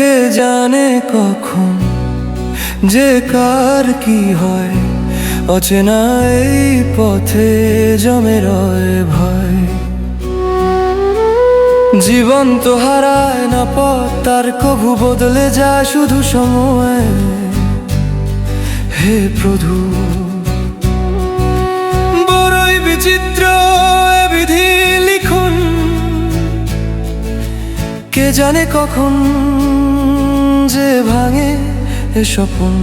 কে জানে কখন যে কার কি হয়, অচেনা এই পথে জমে রয় ভয়। জীবন তো হারায় না পথ, তার কভু বদলে যায় শুধু সময়। হে প্রভু, বড়ই বিচিত্র এ বিধি লিখন, কে জানে কখন যে ভাঙে এ স্বপন।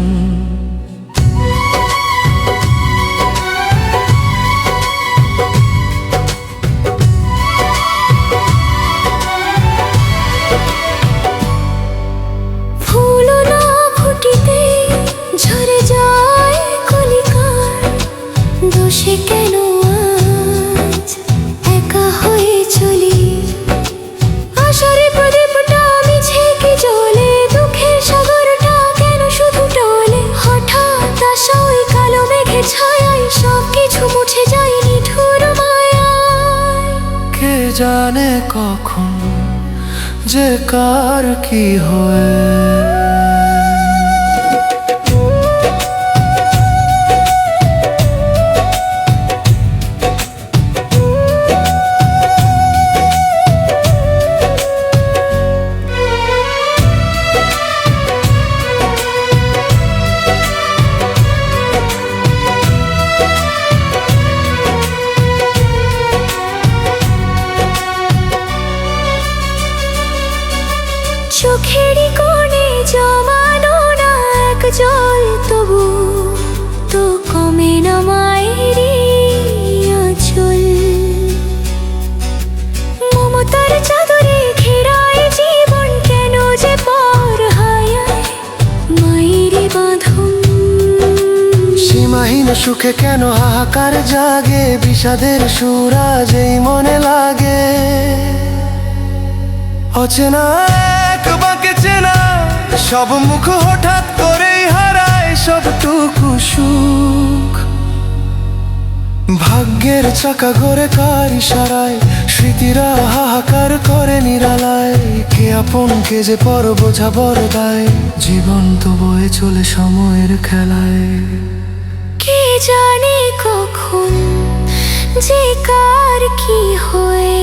দোষে কেন আজ একা হয়ে চলি, আশারে প্রদীপটা মিছে কি জ্বলে, দুঃখের সাগরটা কেন শুধু টলে। হঠাৎ আসা ওই কালো মেঘের ছায়ায় সবকিছু মুছে যায় নিঠুর মায়ায়। কে জানে কখন যে কার কি হয়। চোখেরই কোণে জমানো না এক জল, তবু তো কমে না মায়েরই আঁচল। মমতার চাদরে ঘেরায় জীবন, কেন যে পর হায়ায় মায়েরই বাঁধন। সীমাহীন সুখে কেন হাহাকার জাগে, বিষাদের সুরা যেই মনে লাগে। অচেনা এক বাঁকে চেনা সব মুখ হঠাৎ করেই হারায় সবটুকু সুখ। ভাগ্যের চাকা ঘোরে কার ইশারায়, স্মৃতিরা হাহাকার করে নিরালায়। কে আপন কে যে পর বোঝা বড় দায়, জীবন তো বয়ে চলে সময়ের খেলায়। কে জানে কখন যে কার কি হয়।